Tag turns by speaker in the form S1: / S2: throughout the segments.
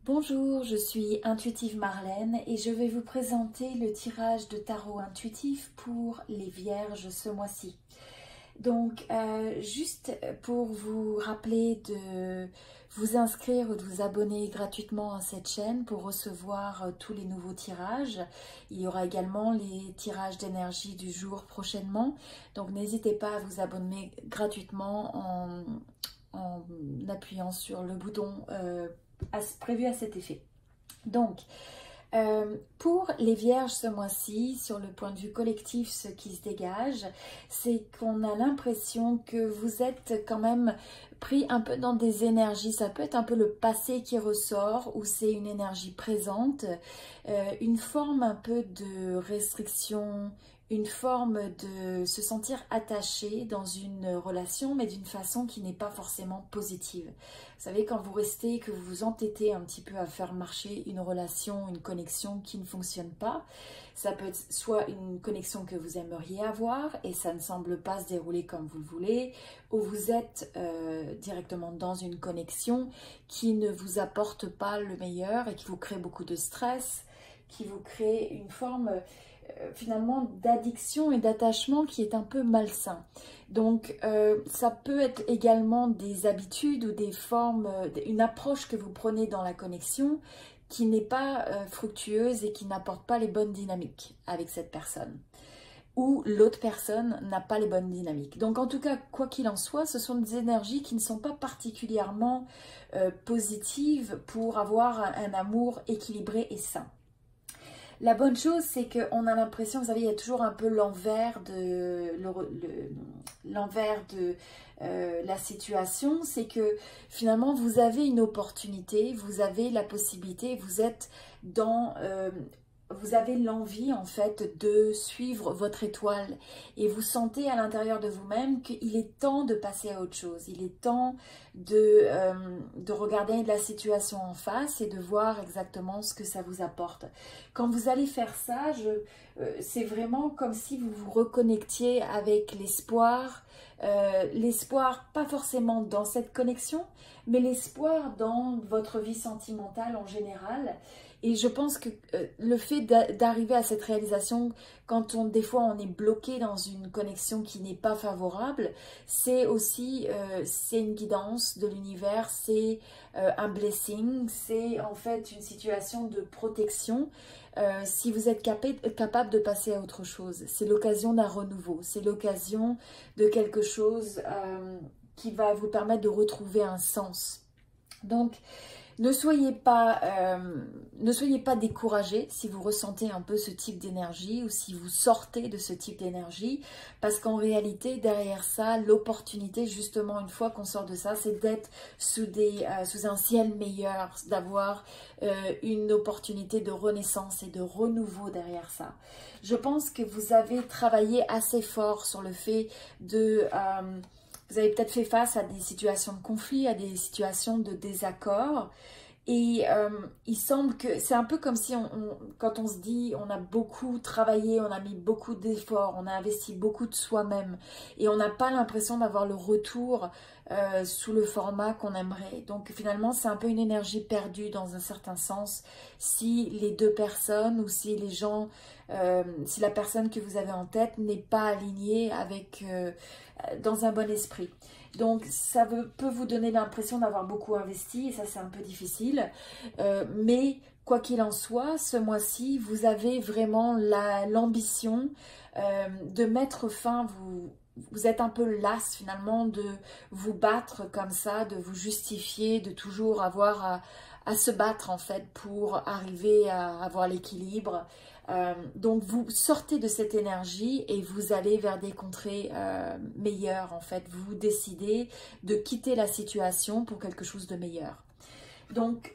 S1: Bonjour, je suis Intuitive Marlène et je vais vous présenter le tirage de tarot intuitif pour les Vierges ce mois-ci. Donc, juste pour vous rappeler de vous inscrire ou de vous abonner gratuitement à cette chaîne pour recevoir tous les nouveaux tirages. Il y aura également les tirages d'énergie du jour prochainement. Donc, n'hésitez pas à vous abonner gratuitement en appuyant sur le bouton prévu à cet effet. Donc, pour les Vierges ce mois-ci, sur le point de vue collectif, ce qui se dégage, c'est qu'on a l'impression que vous êtes quand même pris un peu dans des énergies. Ça peut être un peu le passé qui ressort ou c'est une énergie présente, une forme un peu de restriction, une forme de se sentir attaché dans une relation, mais d'une façon qui n'est pas forcément positive. Vous savez, quand vous restez, que vous vous entêtez un petit peu à faire marcher une relation, une connexion qui ne fonctionne pas, ça peut être soit une connexion que vous aimeriez avoir et ça ne semble pas se dérouler comme vous le voulez, ou vous êtes directement dans une connexion qui ne vous apporte pas le meilleur et qui vous crée beaucoup de stress, qui vous crée une forme finalement d'addiction et d'attachement qui est un peu malsain. Donc ça peut être également des habitudes ou des formes, une approche que vous prenez dans la connexion qui n'est pas fructueuse et qui n'apporte pas les bonnes dynamiques avec cette personne. Ou l'autre personne n'a pas les bonnes dynamiques. Donc en tout cas, quoi qu'il en soit, ce sont des énergies qui ne sont pas particulièrement positives pour avoir un amour équilibré et sain. La bonne chose, c'est qu'on a l'impression, vous savez, il y a toujours un peu l'envers de la situation, c'est que finalement, vous avez une opportunité, vous avez la possibilité, vous êtes dans... vous avez l'envie en fait de suivre votre étoile et vous sentez à l'intérieur de vous-même qu'il est temps de passer à autre chose. Il est temps de regarder la situation en face et de voir exactement ce que ça vous apporte. Quand vous allez faire ça, c'est vraiment comme si vous vous reconnectiez avec l'espoir, l'espoir pas forcément dans cette connexion, mais l'espoir dans votre vie sentimentale en général. Et je pense que le fait d'arriver à cette réalisation, quand des fois on est bloqué dans une connexion qui n'est pas favorable, c'est aussi c'est une guidance de l'univers, c'est un blessing, c'est en fait une situation de protection. Si vous êtes capable de passer à autre chose, c'est l'occasion d'un renouveau, c'est l'occasion de quelque chose qui va vous permettre de retrouver un sens. Donc, ne soyez pas découragés si vous ressentez un peu ce type d'énergie ou si vous sortez de ce type d'énergie, parce qu'en réalité, derrière ça, l'opportunité, justement, une fois qu'on sort de ça, c'est d'être sous un ciel meilleur, d'avoir une opportunité de renaissance et de renouveau derrière ça. Je pense que vous avez travaillé assez fort sur le fait de... vous avez peut-être fait face à des situations de conflit, à des situations de désaccord. Et il semble que c'est un peu comme si quand on se dit on a beaucoup travaillé, on a mis beaucoup d'efforts, on a investi beaucoup de soi-même et on n'a pas l'impression d'avoir le retour sous le format qu'on aimerait. Donc finalement c'est un peu une énergie perdue dans un certain sens si les deux personnes ou si les gens, si la personne que vous avez en tête n'est pas alignée avec, dans un bon esprit. Donc ça peut vous donner l'impression d'avoir beaucoup investi et ça c'est un peu difficile. Mais quoi qu'il en soit, ce mois-ci, vous avez vraiment l'ambition de mettre fin, vous êtes un peu las finalement de vous battre comme ça, de vous justifier, de toujours avoir à se battre en fait pour arriver à avoir l'équilibre. Donc vous sortez de cette énergie et vous allez vers des contrées meilleures en fait. Vous décidez de quitter la situation pour quelque chose de meilleur. Donc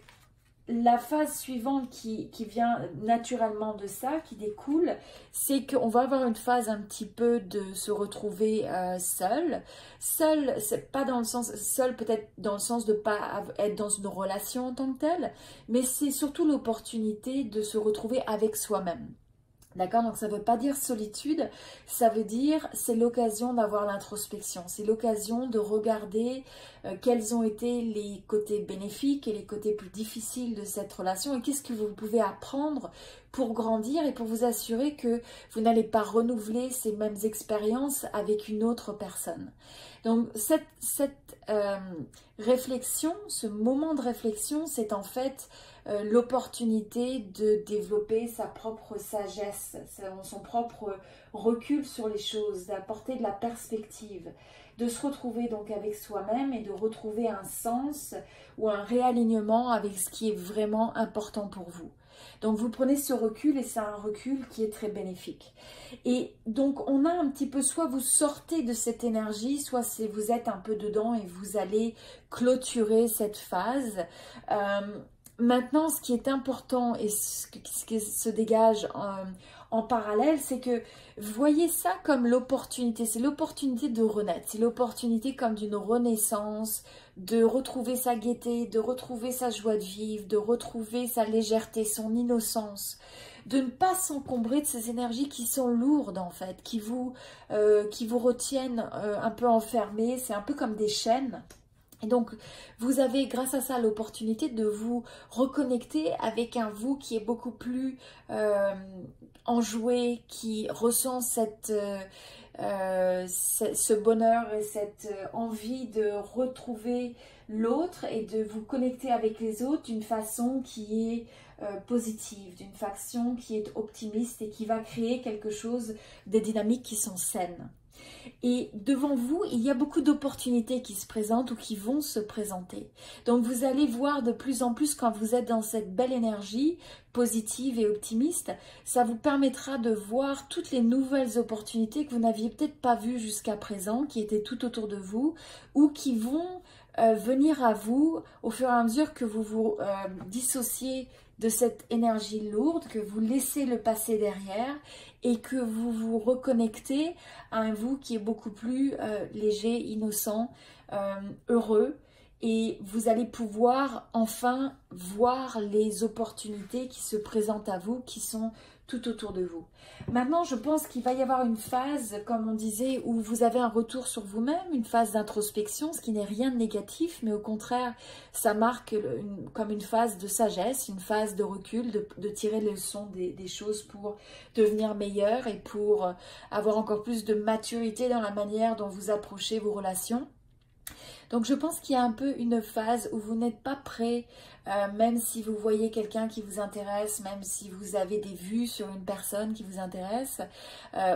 S1: la phase suivante qui vient naturellement de ça, qui découle, c'est qu'on va avoir une phase un petit peu de se retrouver seul. Seul, c'est pas dans le sens, seul peut-être dans le sens de pas être dans une relation en tant que telle, mais c'est surtout l'opportunité de se retrouver avec soi-même. D'accord? Donc ça ne veut pas dire solitude, ça veut dire c'est l'occasion d'avoir l'introspection, c'est l'occasion de regarder quels ont été les côtés bénéfiques et les côtés plus difficiles de cette relation et qu'est-ce que vous pouvez apprendre pour grandir et pour vous assurer que vous n'allez pas renouveler ces mêmes expériences avec une autre personne. Donc cette réflexion, ce moment de réflexion, c'est en fait l'opportunité de développer sa propre sagesse, son propre recul sur les choses, d'apporter de la perspective, de se retrouver donc avec soi-même et de retrouver un sens ou un réalignement avec ce qui est vraiment important pour vous. Donc vous prenez ce recul et c'est un recul qui est très bénéfique. Et donc on a un petit peu, soit vous sortez de cette énergie, soit vous êtes un peu dedans et vous allez clôturer cette phase. Maintenant, ce qui est important et ce qui se dégage en parallèle, c'est que voyez ça comme l'opportunité. C'est l'opportunité de renaître. C'est l'opportunité comme d'une renaissance, de retrouver sa gaieté, de retrouver sa joie de vivre, de retrouver sa légèreté, son innocence. De ne pas s'encombrer de ces énergies qui sont lourdes en fait, qui vous retiennent un peu enfermés. C'est un peu comme des chaînes. Et donc, vous avez, grâce à ça, l'opportunité de vous reconnecter avec un vous qui est beaucoup plus enjoué, qui ressent ce bonheur et cette envie de retrouver l'autre et de vous connecter avec les autres d'une façon qui est positive, d'une façon qui est optimiste et qui va créer quelque chose, des dynamiques qui sont saines. Et devant vous, il y a beaucoup d'opportunités qui se présentent ou qui vont se présenter. Donc vous allez voir de plus en plus quand vous êtes dans cette belle énergie positive et optimiste, ça vous permettra de voir toutes les nouvelles opportunités que vous n'aviez peut-être pas vues jusqu'à présent, qui étaient tout autour de vous ou qui vont venir à vous au fur et à mesure que vous vous dissociez de cette énergie lourde, que vous laissez le passé derrière et que vous vous reconnectez à un vous qui est beaucoup plus léger, innocent, heureux. Et vous allez pouvoir enfin voir les opportunités qui se présentent à vous, qui sont tout autour de vous. Maintenant, je pense qu'il va y avoir une phase, comme on disait, où vous avez un retour sur vous-même, une phase d'introspection, ce qui n'est rien de négatif, mais au contraire, ça marque comme une phase de sagesse, une phase de recul, de tirer les leçons des choses pour devenir meilleur et pour avoir encore plus de maturité dans la manière dont vous approchez vos relations. Donc je pense qu'il y a un peu une phase où vous n'êtes pas prêt, même si vous voyez quelqu'un qui vous intéresse, même si vous avez des vues sur une personne qui vous intéresse,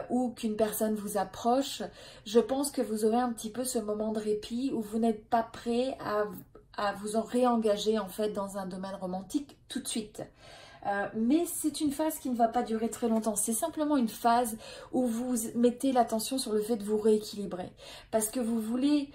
S1: ou qu'une personne vous approche, je pense que vous aurez un petit peu ce moment de répit où vous n'êtes pas prêt à vous en réengager en fait dans un domaine romantique tout de suite. Mais c'est une phase qui ne va pas durer très longtemps. C'est simplement une phase où vous mettez l'attention sur le fait de vous rééquilibrer. Parce que vous voulez,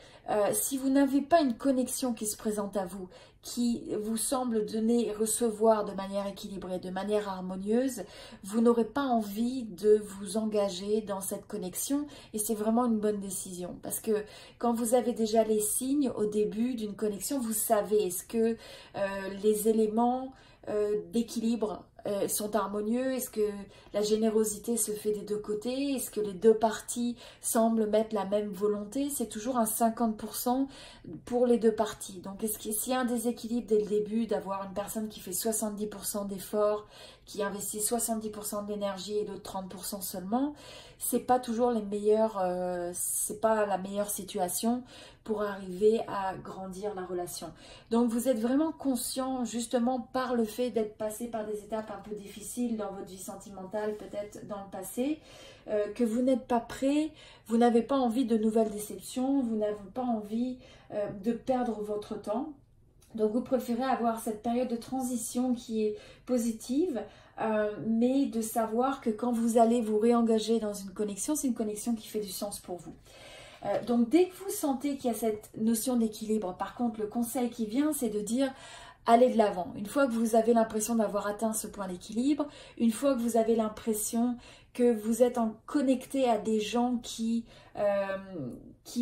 S1: si vous n'avez pas une connexion qui se présente à vous, qui vous semble donner et recevoir de manière équilibrée, de manière harmonieuse, vous n'aurez pas envie de vous engager dans cette connexion et c'est vraiment une bonne décision. Parce que quand vous avez déjà les signes au début d'une connexion, vous savez, est-ce que les éléments d'équilibre sont harmonieux? Est-ce que la générosité se fait des deux côtés? Est-ce que les deux parties semblent mettre la même volonté? C'est toujours un 50% pour les deux parties. Donc s'il y a un déséquilibre dès le début, d'avoir une personne qui fait 70% d'efforts, qui investit 70% d'énergie et l'autre 30% seulement, c'est pas toujours les meilleurs, c'est pas la meilleure situation pour arriver à grandir la relation. Donc vous êtes vraiment conscient justement par le fait d'être passé par des étapes un peu difficiles dans votre vie sentimentale, peut-être dans le passé, que vous n'êtes pas prêt, vous n'avez pas envie de nouvelles déceptions, vous n'avez pas envie de perdre votre temps. Donc vous préférez avoir cette période de transition qui est positive, mais de savoir que quand vous allez vous réengager dans une connexion, c'est une connexion qui fait du sens pour vous. Donc dès que vous sentez qu'il y a cette notion d'équilibre, par contre le conseil qui vient, c'est de dire allez de l'avant. Une fois que vous avez l'impression d'avoir atteint ce point d'équilibre, une fois que vous avez l'impression que vous êtes connecté à des gens qui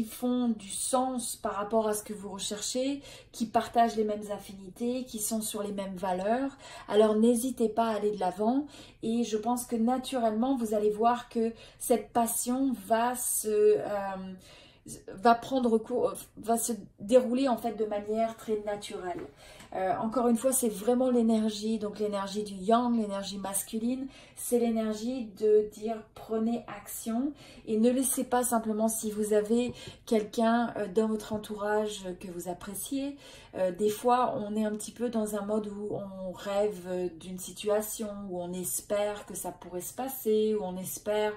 S1: font du sens par rapport à ce que vous recherchez, qui partagent les mêmes affinités, qui sont sur les mêmes valeurs, alors n'hésitez pas à aller de l'avant et je pense que naturellement vous allez voir que cette passion va se dérouler en fait de manière très naturelle. Encore une fois, c'est vraiment l'énergie, donc l'énergie du yang, l'énergie masculine, c'est l'énergie de dire prenez action et ne laissez pas simplement, si vous avez quelqu'un dans votre entourage que vous appréciez, des fois on est un petit peu dans un mode où on rêve d'une situation, où on espère que ça pourrait se passer, où on espère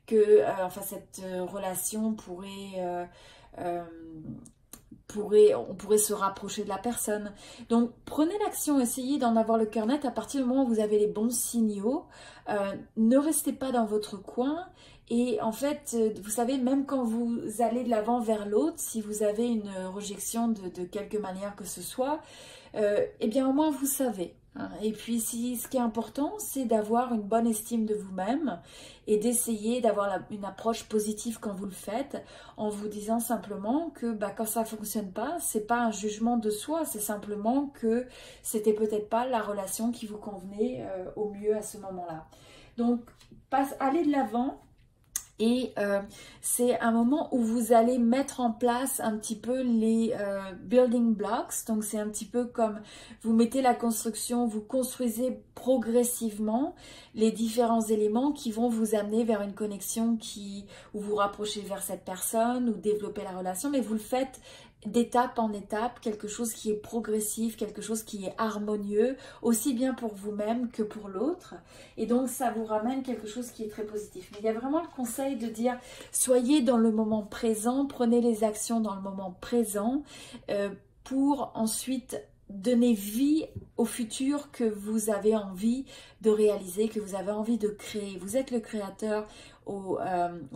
S1: que cette relation on pourrait se rapprocher de la personne. Donc prenez l'action, essayez d'en avoir le cœur net à partir du moment où vous avez les bons signaux. Ne restez pas dans votre coin. Et en fait, vous savez, même quand vous allez de l'avant vers l'autre, si vous avez une rejection de quelque manière que ce soit, eh bien au moins vous savez. Et puis, ce qui est important, c'est d'avoir une bonne estime de vous-même et d'essayer d'avoir une approche positive quand vous le faites, en vous disant simplement que quand ça ne fonctionne pas, c'est pas un jugement de soi, c'est simplement que c'était peut-être pas la relation qui vous convenait au mieux à ce moment-là. Donc, allez de l'avant. Et c'est un moment où vous allez mettre en place un petit peu les building blocks. Donc c'est un petit peu comme vous mettez la construction, vous construisez progressivement les différents éléments qui vont vous amener vers une connexion où vous rapprochez vers cette personne ou développer la relation. Mais vous le faites d'étape en étape, quelque chose qui est progressif, quelque chose qui est harmonieux, aussi bien pour vous-même que pour l'autre. Et donc, ça vous ramène quelque chose qui est très positif. Mais il y a vraiment le conseil de dire, soyez dans le moment présent, prenez les actions dans le moment présent pour ensuite donner vie au futur que vous avez envie de réaliser, que vous avez envie de créer. Vous êtes le créateur au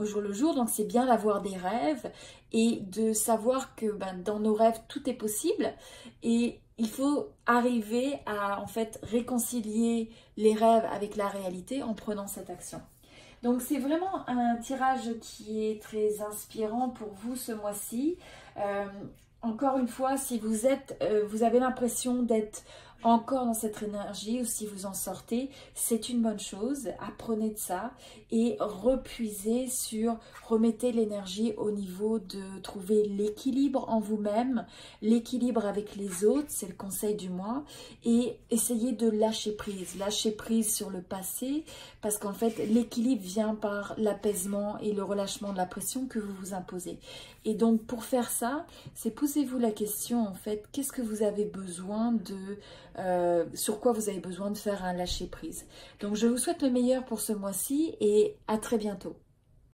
S1: jour le jour, donc c'est bien d'avoir des rêves et de savoir que dans nos rêves tout est possible et il faut arriver à en fait réconcilier les rêves avec la réalité en prenant cette action. Donc c'est vraiment un tirage qui est très inspirant pour vous ce mois-ci. Encore une fois, si vous avez l'impression d'être encore dans cette énergie ou si vous en sortez, c'est une bonne chose. Apprenez de ça et remettez l'énergie au niveau de trouver l'équilibre en vous-même, l'équilibre avec les autres, c'est le conseil du mois, et essayez de lâcher prise sur le passé parce qu'en fait l'équilibre vient par l'apaisement et le relâchement de la pression que vous vous imposez. Et donc pour faire ça, c'est posez-vous la question en fait, qu'est-ce que vous avez besoin sur quoi vous avez besoin de faire un lâcher prise. Donc je vous souhaite le meilleur pour ce mois-ci et à très bientôt.